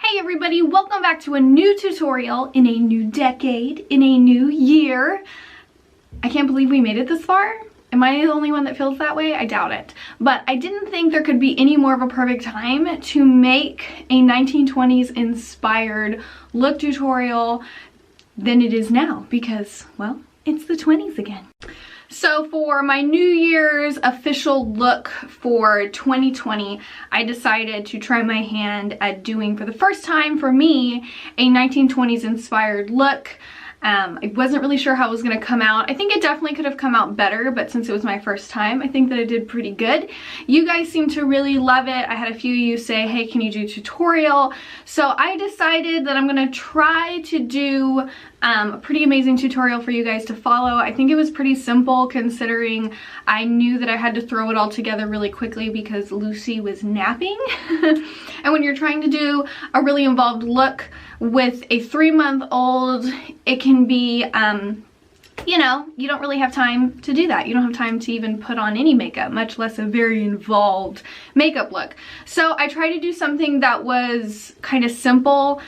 Hey everybody, welcome back to a new tutorial in a new decade, in a new year. I can't believe we made it this far. Am I the only one that feels that way? I doubt it. But I didn't think there could be any more of a perfect time to make a 1920s inspired look tutorial than it is now because, well, it's the 20s again. So for my New Year's official look for 2020, I decided to try my hand at doing, for the first time for me, a 1920s inspired look. I wasn't really sure how it was going to come out. I think it definitely could have come out better, but since it was my first time, I think that it did pretty good. You guys seem to really love it. I had a few of you say, hey, can you do a tutorial? So I decided that I'm going to try to do a pretty amazing tutorial for you guys to follow. I think it was pretty simple considering I knew that I had to throw it all together really quickly because Lucy was napping. And when you're trying to do a really involved look with a 3-month-old, it can be, you know, you don't really have time to do that. You don't have time to even put on any makeup, much less a very involved makeup look. So I tried to do something that was kind of simple.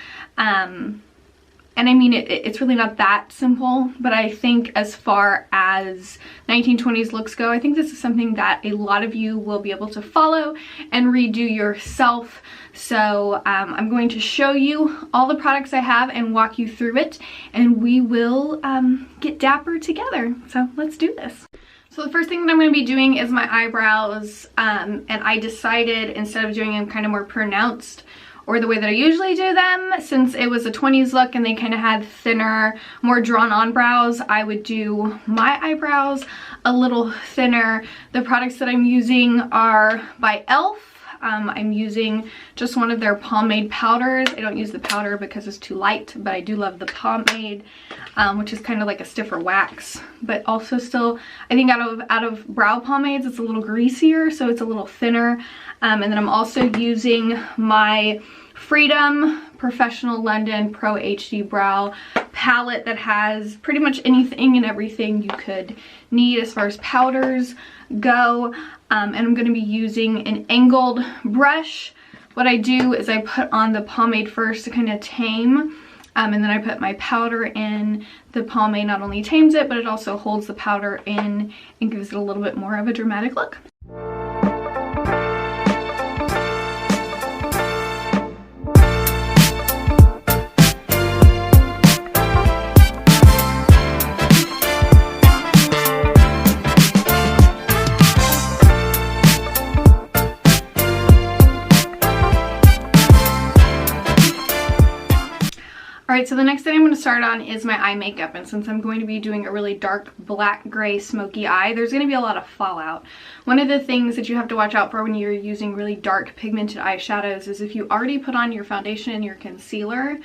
And I mean, it's really not that simple, but I think as far as 1920s looks go, I think this is something that a lot of you will be able to follow and redo yourself. So I'm going to show you all the products I have and walk you through it, and we will get dapper together. So let's do this. So the first thing that I'm going to be doing is my eyebrows, and I decided instead of doing them kind of more pronounced, or the way that I usually do them, since it was a 20s look and they kind of had thinner, more drawn on brows, I would do my eyebrows a little thinner. The products that I'm using are by e.l.f. I'm using just one of their pomade powders. I don't use the powder because it's too light, but I do love the pomade, which is kind of like a stiffer wax, but also still, I think out of brow pomades, it's a little greasier, so it's a little thinner. And then I'm also using my Freedom Professional London Pro HD Brow palette that has pretty much anything and everything you could need as far as powders go. And I'm going to be using an angled brush. What I do is I put on the pomade first to kind of tame, and then I put my powder in. The pomade not only tames it, but it also holds the powder in and gives it a little bit more of a dramatic look. Alright, so the next thing I'm going to start on is my eye makeup, and since I'm going to be doing a really dark black gray smoky eye, there's going to be a lot of fallout. One of the things that you have to watch out for when you're using really dark pigmented eyeshadows is if you already put on your foundation and your concealer,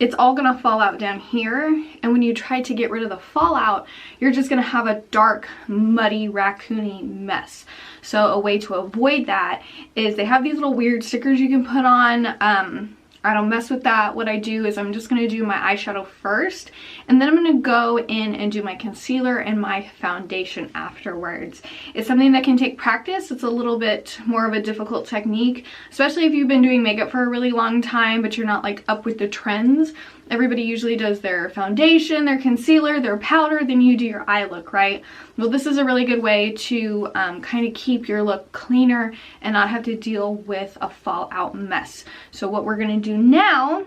it's all going to fall out down here, and when you try to get rid of the fallout, you're just going to have a dark, muddy, raccoony mess. So a way to avoid that is they have these little weird stickers you can put on. I don't mess with that. What I do is I'm just going to do my eyeshadow first, and then I'm going to go in and do my concealer and my foundation afterwards. It's something that can take practice. It's a little bit more of a difficult technique, especially if you've been doing makeup for a really long time, but you're not like up with the trends. Everybody usually does their foundation, their concealer, their powder, then you do your eye look, right? Well, this is a really good way to kind of keep your look cleaner and not have to deal with a fallout mess. So what we're going to do now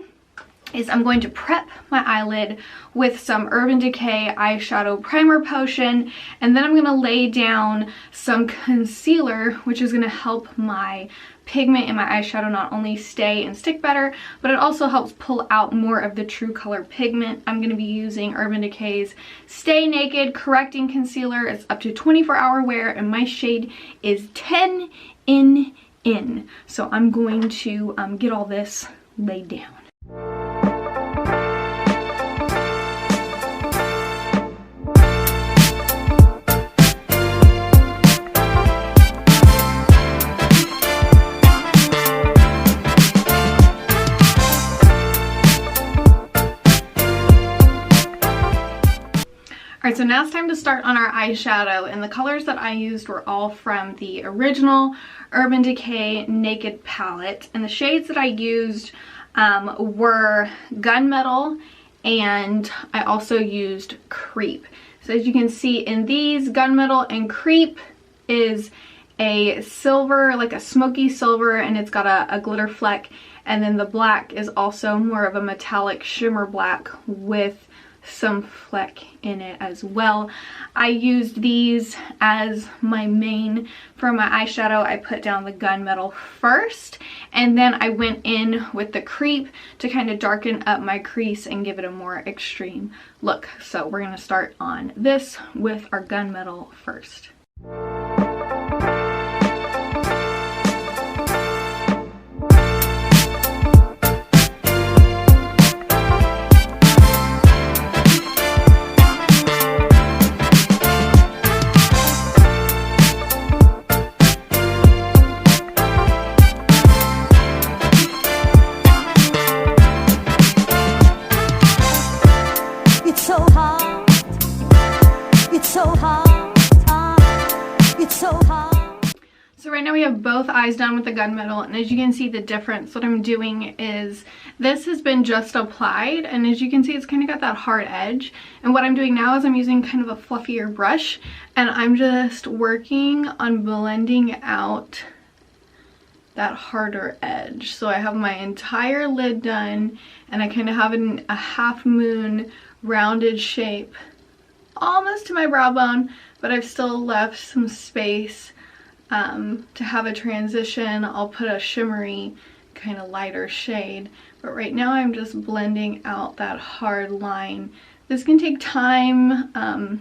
is I'm going to prep my eyelid with some Urban Decay eyeshadow primer potion, and then I'm going to lay down some concealer, which is going to help my pigment in my eyeshadow not only stay and stick better, but it also helps pull out more of the true color pigment. I'm going to be using Urban Decay's Stay Naked Correcting Concealer. It's up to 24-hour wear, and my shade is 10 in. So I'm going to get all this laid down. Alright, so now it's time to start on our eyeshadow, and the colors that I used were all from the original Urban Decay Naked palette, and the shades that I used were Gunmetal, and I also used Creep. So as you can see in these, Gunmetal and Creep is a silver, like a smoky silver, and it's got a glitter fleck. And then the black is also more of a metallic shimmer black with some fleck in it as well. I used these as my main for my eyeshadow. I put down the Gunmetal first, and then I went in with the Creep to kind of darken up my crease and give it a more extreme look. So we're going to start on this with our Gunmetal first. So right now we have both eyes done with the Gunmetal, and as you can see the difference, what I'm doing is this has been just applied, and as you can see it's kind of got that hard edge, and what I'm doing now is I'm using kind of a fluffier brush, and I'm just working on blending out that harder edge. So I have my entire lid done, and I kind of have a half moon rounded shape almost to my brow bone, but I've still left some space to have a transition. I'll put a shimmery kind of lighter shade, but right now I'm just blending out that hard line. This can take time, a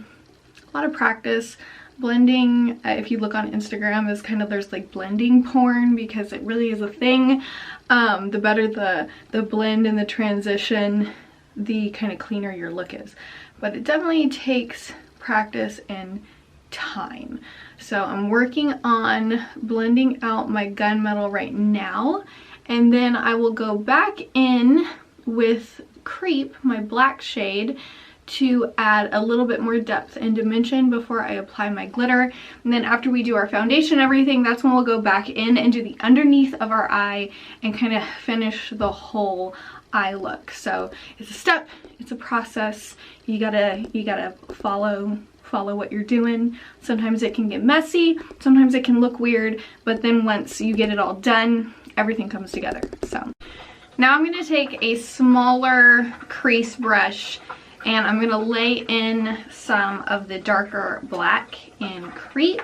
lot of practice. Blending, if you look on Instagram, is kind of, there's like blending porn, because it really is a thing. The better the blend and the transition, the kind of cleaner your look is. But it definitely takes practice and time. So I'm working on blending out my Gunmetal right now, and then I will go back in with Creep, my black shade, to add a little bit more depth and dimension before I apply my glitter. And then after we do our foundation and everything, that's when we'll go back in and do the underneath of our eye and kind of finish the whole eye look. So it's a step, it's a process. You gotta follow what you're doing. Sometimes it can get messy, sometimes it can look weird, but then once you get it all done, everything comes together. So now I'm going to take a smaller crease brush, and I'm going to lay in some of the darker black and Creep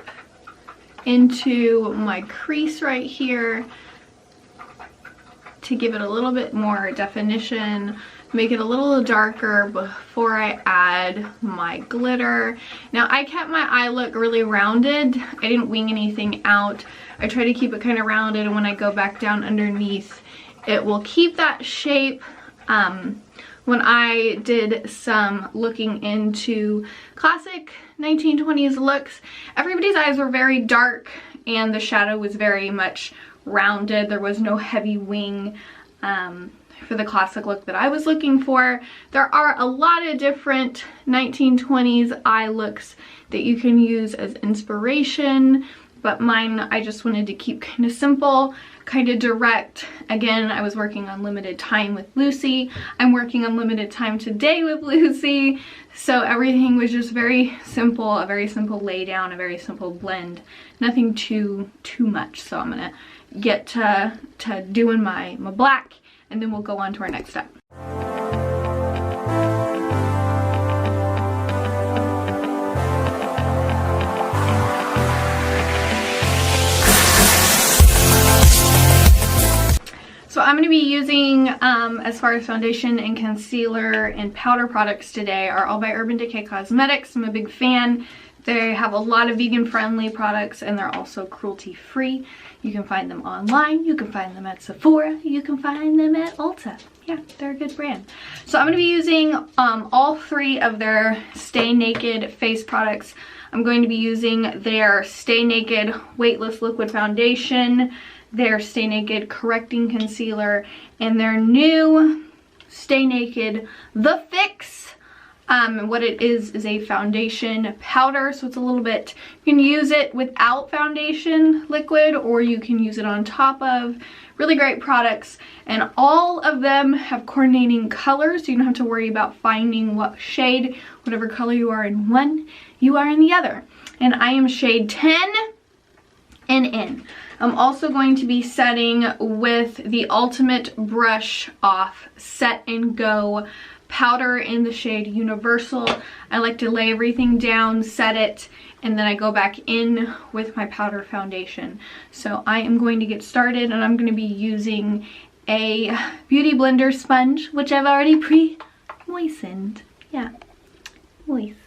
into my crease right here to give it a little bit more definition, make it a little darker before I add my glitter. Now I kept my eye look really rounded. I didn't wing anything out. I try to keep it kind of rounded, and when I go back down underneath, it will keep that shape. When I did some looking into classic 1920s looks, everybody's eyes were very dark and the shadow was very much rounded. There was no heavy wing for the classic look that I was looking for. There are a lot of different 1920s eye looks that you can use as inspiration, but mine I just wanted to keep kind of simple, kind of direct. Again, I was working on limited time with Lucy. I'm working on limited time today with Lucy. So everything was just very simple, a very simple lay down, a very simple blend. Nothing too much. So I'm gonna get to doing my black, and then we'll go on to our next step. So I'm going to be using, as far as foundation and concealer and powder products today, are all by Urban Decay Cosmetics. I'm a big fan. They have a lot of vegan friendly products, and they're also cruelty free. You can find them online, you can find them at Sephora, you can find them at Ulta. Yeah, they're a good brand. So I'm going to be using all three of their Stay Naked face products. I'm going to be using their Stay Naked Weightless Liquid Foundation, their Stay Naked Correcting Concealer, and their new Stay Naked The Fix What it is a foundation powder, so it's a little bit, you can use it without foundation liquid or you can use it on top of. Really great products, and all of them have coordinating colors, so you don't have to worry about finding what shade, whatever color you are in one, you are in the other. And I am shade 10 and in. I'm also going to be setting with the Ultimate Brush Off Set and Go powder in the shade Universal. I like to lay everything down, set it, and then I go back in with my powder foundation. So I am going to get started, and I'm going to be using a Beauty Blender sponge, which I've already pre-moistened. Yeah, moist.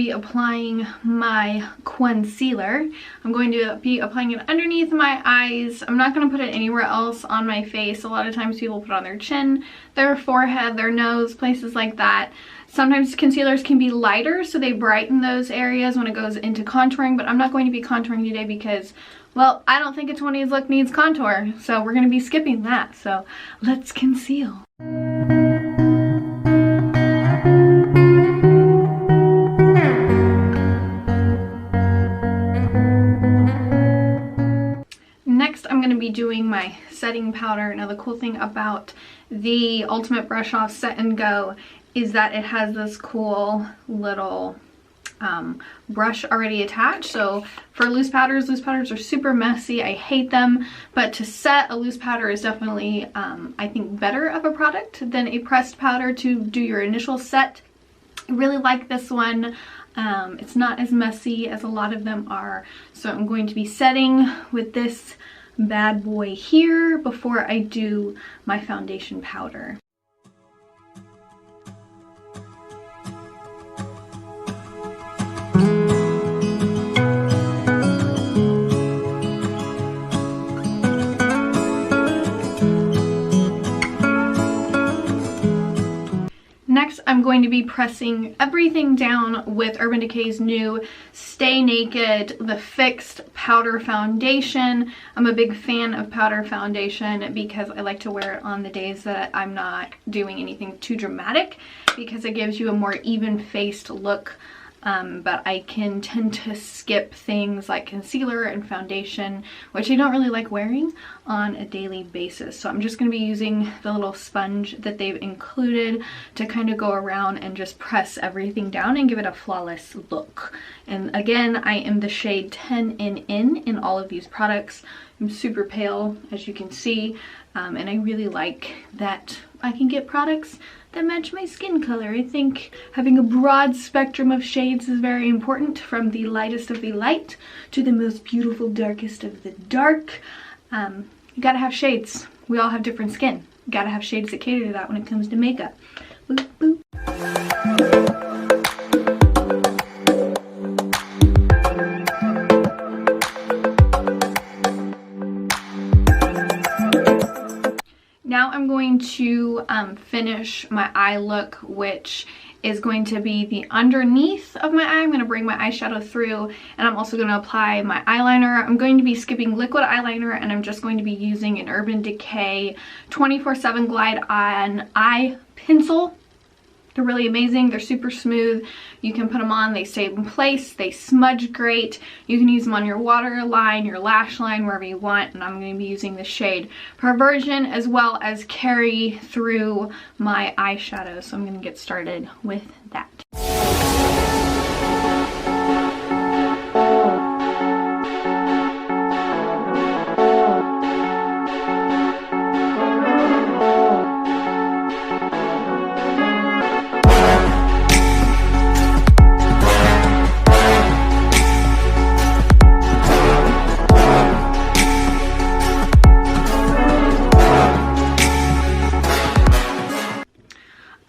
Applying my concealer. I'm going to be applying it underneath my eyes. I'm not going to put it anywhere else on my face. A lot of times people put it on their chin, their forehead, their nose, places like that. Sometimes concealers can be lighter, so they brighten those areas when it goes into contouring, but I'm not going to be contouring today because, well, I don't think a 20s look needs contour, so we're going to be skipping that. So let's conceal. I'm going to be doing my setting powder. Now the cool thing about the Ultimate Brush Off Set and Go is that it has this cool little brush already attached. So for loose powders are super messy. I hate them, but to set a loose powder is definitely I think better of a product than a pressed powder to do your initial set. I really like this one. It's not as messy as a lot of them are. So I'm going to be setting with this bad boy here before I do my foundation powder. Next, I'm going to be pressing everything down with Urban Decay's new Stay Naked, the Fixed Powder Foundation. I'm a big fan of powder foundation because I like to wear it on the days that I'm not doing anything too dramatic because it gives you a more even-faced look. But I can tend to skip things like concealer and foundation, which I don't really like wearing on a daily basis. So I'm just going to be using the little sponge that they've included to kind of go around and just press everything down and give it a flawless look. And again, I am the shade 10 and in all of these products. I'm super pale, as you can see, and I really like that I can get products that match my skin color. I think having a broad spectrum of shades is very important, from the lightest of the light to the most beautiful darkest of the dark. You gotta have shades. We all have different skin. You gotta have shades that cater to that when it comes to makeup. Boop, boop. Now I'm going to finish my eye look, which is going to be the underneath of my eye. I'm going to bring my eyeshadow through, and I'm also going to apply my eyeliner. I'm going to be skipping liquid eyeliner, and I'm just going to be using an Urban Decay 24/7 Glide On Eye Pencil. They're really amazing. They're super smooth. You can put them on. They stay in place. They smudge great. You can use them on your waterline, your lash line, wherever you want. And I'm going to be using the shade Perversion as well as carry through my eyeshadow. So I'm going to get started with that.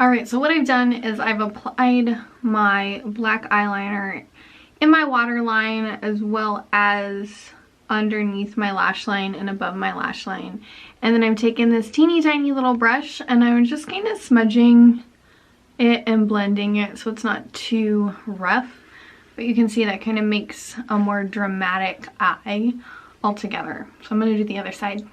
Alright, so what I've done is I've applied my black eyeliner in my waterline as well as underneath my lash line and above my lash line. And then I'm taking this teeny tiny little brush and I'm just kind of smudging it and blending it so it's not too rough. But you can see that kind of makes a more dramatic eye altogether. So I'm going to do the other side.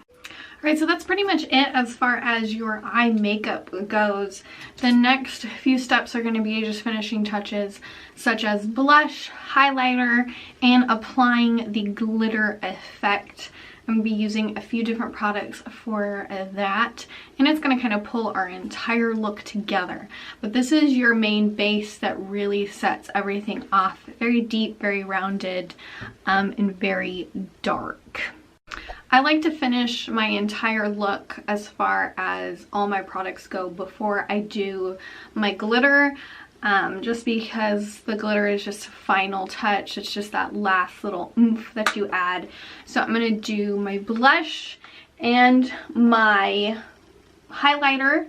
Alright, so that's pretty much it as far as your eye makeup goes. The next few steps are going to be just finishing touches such as blush, highlighter, and applying the glitter effect. I'm going to be using a few different products for that, and it's going to kind of pull our entire look together. But this is your main base that really sets everything off. Very deep, very rounded, and very dark. I like to finish my entire look as far as all my products go before I do my glitter, just because the glitter is just a final touch. It's just that last little oomph that you add. So I'm going to do my blush and my highlighter.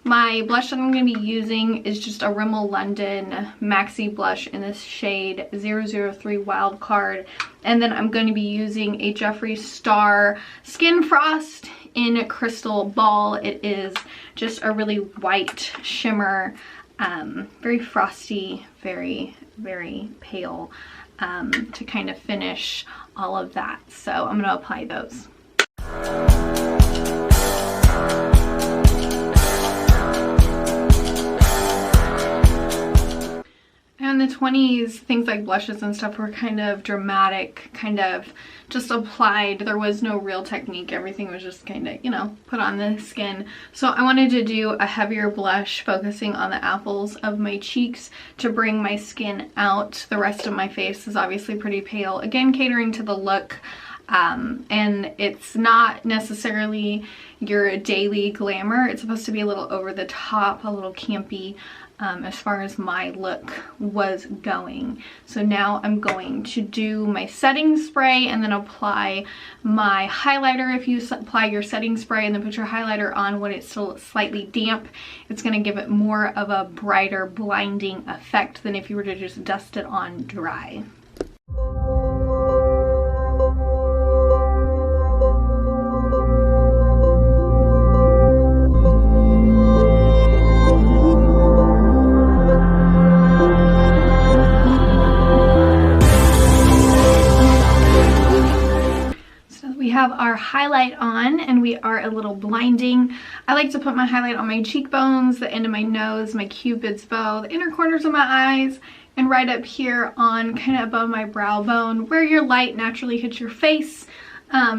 My blush that I'm going to be using is just a Rimmel London Maxi blush in this shade 003 Wild Card. And then I'm going to be using a Jeffree Star Skin Frost in Crystal Ball. It is just a really white shimmer, very frosty, very, very pale, to kind of finish all of that. So I'm going to apply those. And the 20s, things like blushes and stuff were kind of dramatic, kind of just applied. There was no real technique. Everything was just kind of, you know, put on the skin. So I wanted to do a heavier blush focusing on the apples of my cheeks to bring my skin out. The rest of my face is obviously pretty pale. Again, catering to the look. And it's not necessarily your daily glamour. It's supposed to be a little over the top, a little campy, as far as my look was going. So now I'm going to do my setting spray and then apply my highlighter. If you apply your setting spray and then put your highlighter on when it's still slightly damp, it's going to give it more of a brighter, blinding effect than if you were to just dust it on dry. Have our highlight on and we are a little blinding. I like to put my highlight on my cheekbones, the end of my nose, my cupid's bow, the inner corners of my eyes, and right up here on kind of above my brow bone where your light naturally hits your face,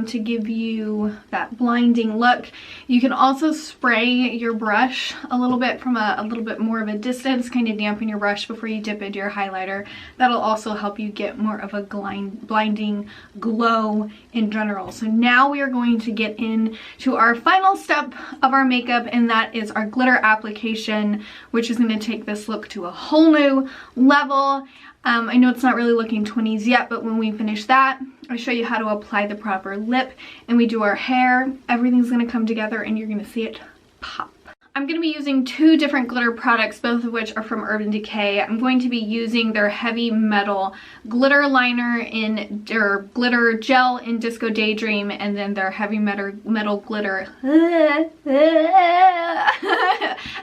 to give you that blinding look. You can also spray your brush a little bit from a little bit more of a distance, kind of dampen your brush before you dip into your highlighter. That'll also help you get more of a blinding glow in general. So now we are going to get into our final step of our makeup, and that is our glitter application, which is going to take this look to a whole new level. I know it's not really looking 20s yet, but when we finish that, I show you how to apply the proper lip and we do our hair. Everything's going to come together and you're going to see it pop. I'm going to be using two different glitter products, both of which are from Urban Decay. I'm going to be using their Heavy Metal glitter liner in their glitter gel in Disco Daydream, and then their Heavy Metal glitter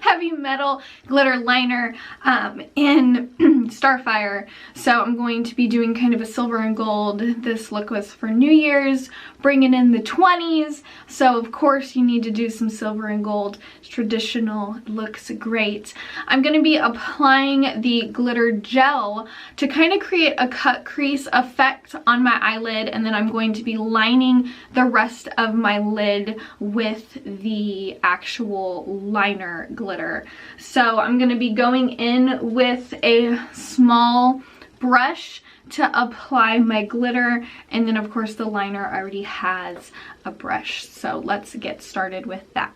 Heavy Metal glitter liner in Starfire. So I'm going to be doing kind of a silver and gold. This look was for New Year's, bringing in the 20s. So of course you need to do some silver and gold. It's traditional, it looks great. I'm going to be applying the glitter gel to kind of create a cut crease effect on my eyelid, and then I'm going to be lining the rest of my lid with the actual liner glitter. So I'm going to be going in with a small brush to apply my glitter, and then of course the liner already has a brush. So let's get started with that.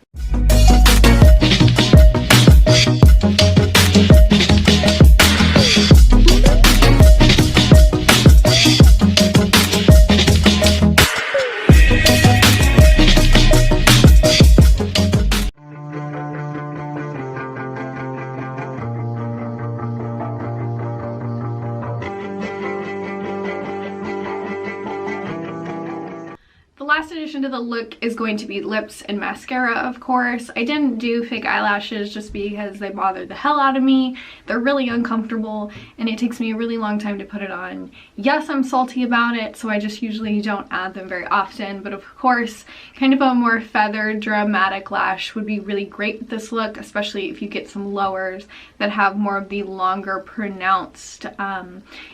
addition to the look is going to be lips and mascara, of course. I didn't do fake eyelashes just because they bothered the hell out of me. They're really uncomfortable and it takes me a really long time to put it on. Yes, I'm salty about it, so I just usually don't add them very often, but of course, kind of a more feathered, dramatic lash would be really great with this look, especially if you get some lowers that have more of the longer, pronounced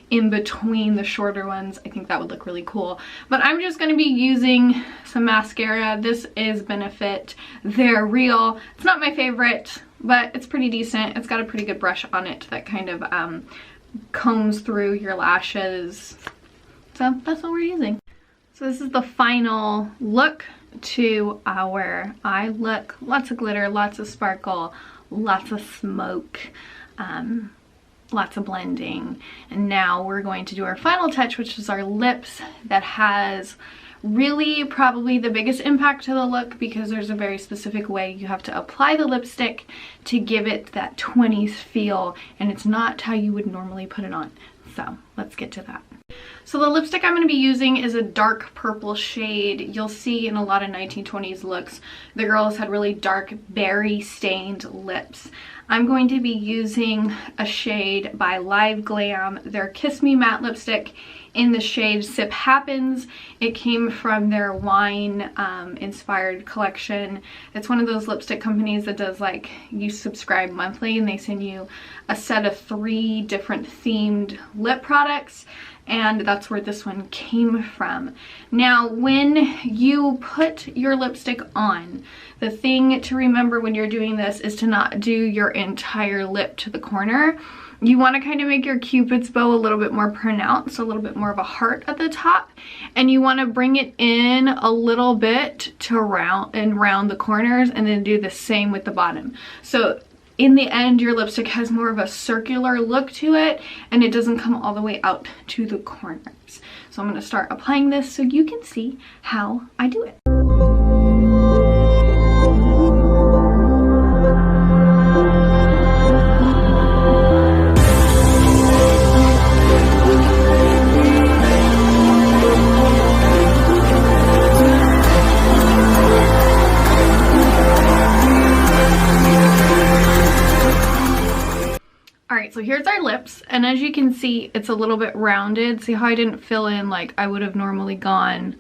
in between the shorter ones. I think that would look really cool. But I'm just going to be using some mascara. This is Benefit. They're real. It's not my favorite, but it's pretty decent. It's got a pretty good brush on it that kind of combs through your lashes. So that's what we're using. So this is the final look to our eye look. Lots of glitter, lots of sparkle, lots of smoke, lots of blending. And now we're going to do our final touch, which is our lips, that has really probably the biggest impact to the look because there's a very specific way you have to apply the lipstick to give it that 20s feel, and it's not how you would normally put it on. So let's get to that. So the lipstick I'm going to be using is a dark purple shade. You'll see in a lot of 1920s looks, the girls had really dark berry stained lips. I'm going to be using a shade by Live Glam, their Kiss Me Matte lipstick in the shade Sip Happens. It came from their wine inspired collection. It's one of those lipstick companies that does, like, you subscribe monthly and they send you a set of 3 different themed lip products, and that's where this one came from. Now, when you put your lipstick on, the thing to remember when you're doing this is to not do your entire lip to the corner. You want to kind of make your cupid's bow a little bit more pronounced, a little bit more of a heart at the top, and you want to bring it in a little bit to round the corners, and then do the same with the bottom. So in the end, your lipstick has more of a circular look to it, and it doesn't come all the way out to the corners. So I'm going to start applying this so you can see how I do it. So here's our lips, and as you can see, it's a little bit rounded. See how I didn't fill in like I would have normally gone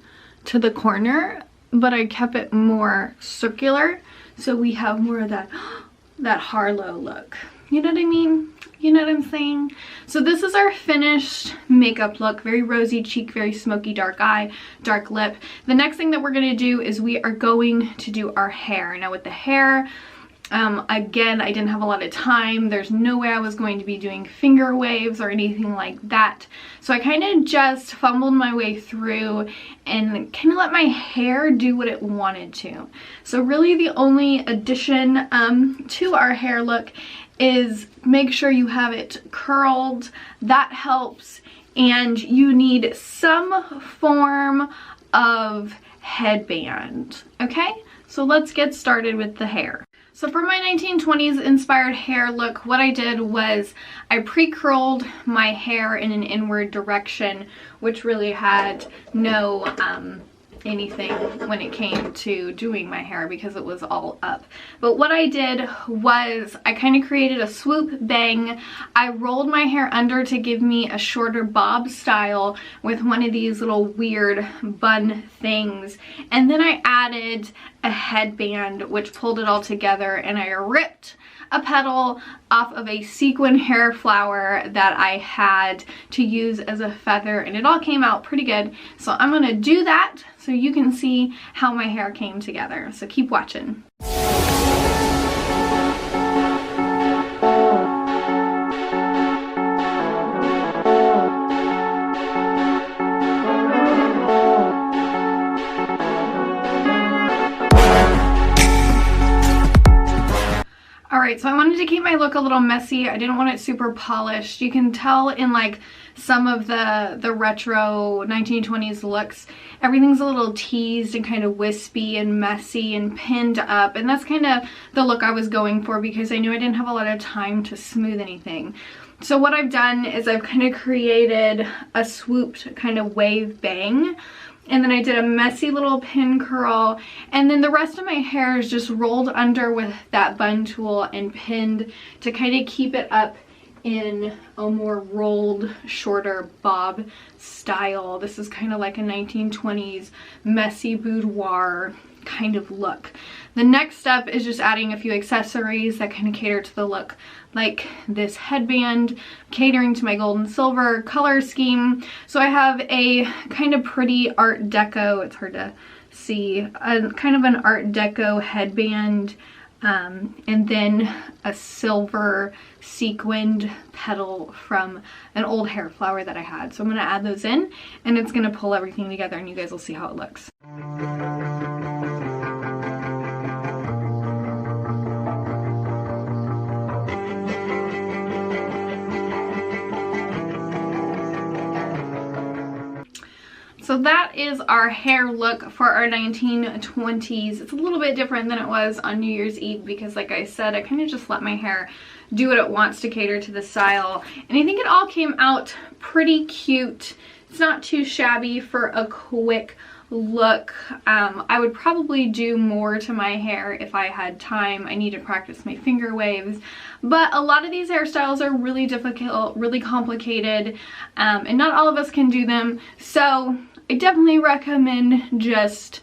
to the corner, but I kept it more circular, so we have more of that Harlow look. You know what I mean? You know what I'm saying? So this is our finished makeup look. Very rosy cheek, very smoky dark eye, dark lip. The next thing that we're going to do is we are going to do our hair. Now with the hair, again, I didn't have a lot of time. There's no way I was going to be doing finger waves or anything like that. So I kind of just fumbled my way through and kind of let my hair do what it wanted to. So really the only addition to our hair look is make sure you have it curled. That helps. And you need some form of headband. Okay? So let's get started with the hair. So for my 1920s inspired hair look, what I did was I pre-curled my hair in an inward direction, which really had no anything when it came to doing my hair because it was all up. But what I did was I kind of created a swoop bang. I rolled my hair under to give me a shorter bob style with one of these little weird bun things, and then I added a headband which pulled it all together, and I ripped a petal off of a sequin hair flower that I had to use as a feather, and it all came out pretty good. So I'm gonna do that so you can see how my hair came together. So keep watching. Alright, so I wanted to keep my look a little messy. I didn't want it super polished. You can tell in like some of the retro 1920s looks, everything's a little teased and kind of wispy and messy and pinned up, and that's kind of the look I was going for because I knew I didn't have a lot of time to smooth anything. So what I've done is I've kind of created a swooped kind of wave bang And then I did a messy little pin curl, and then the rest of my hair is just rolled under with that bun tool and pinned to kind of keep it up in a more rolled, shorter bob style. This is kind of like a 1920s messy boudoir kind of look. The next step is just adding a few accessories that kind of cater to the look, like this headband, catering to my gold and silver color scheme. So I have a kind of pretty art deco, it's hard to see, a kind of an art deco headband, and then a silver sequined petal from an old hair flower that I had. So I'm gonna add those in, and it's gonna pull everything together, and you guys will see how it looks. So that is our hair look for our 1920s. It's a little bit different than it was on New Year's Eve because, like I said, I kind of just let my hair do what it wants to cater to the style. And I think it all came out pretty cute. It's not too shabby for a quick look. I would probably do more to my hair if I had time. I need to practice my finger waves. But a lot of these hairstyles are really difficult, really complicated, and not all of us can do them. So I definitely recommend just,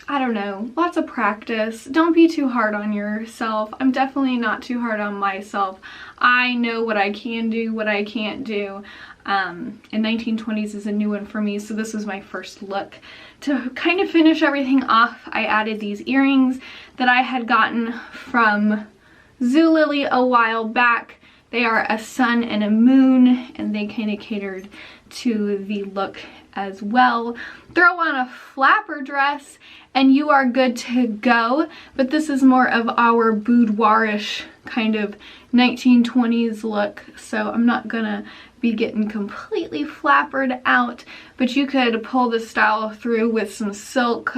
I don't know, lots of practice. Don't be too hard on yourself. I'm definitely not too hard on myself. I know what I can do, what I can't do. And 1920s is a new one for me, so this was my first look. To kind of finish everything off, I added these earrings that I had gotten from Zulily a while back. They are a sun and a moon, and they kind of catered to the look as well. Throw on a flapper dress and you are good to go. But this is more of our boudoirish kind of 1920s look, so I'm not gonna be getting completely flappered out, but you could pull the style through with some silk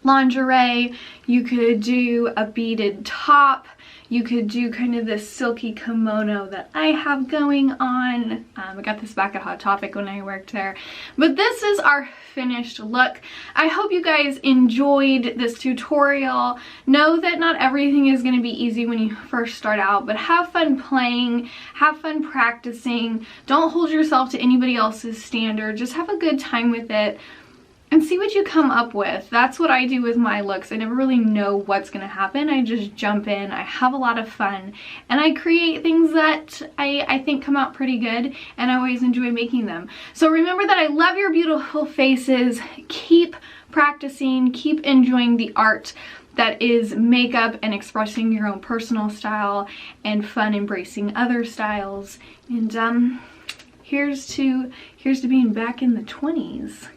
lingerie. You could do a beaded top. You could do kind of this silky kimono that I have going on. I got this back at Hot Topic when I worked there. But this is our finished look. I hope you guys enjoyed this tutorial. Know that not everything is going to be easy when you first start out, but have fun playing, have fun practicing. Don't hold yourself to anybody else's standard. Just have a good time with it and see what you come up with. That's what I do with my looks. I never really know what's gonna happen. I just jump in, I have a lot of fun, and I create things that I think come out pretty good, and I always enjoy making them. So remember that I love your beautiful faces. Keep practicing, keep enjoying the art that is makeup and expressing your own personal style and fun embracing other styles. And here's to being back in the 20s.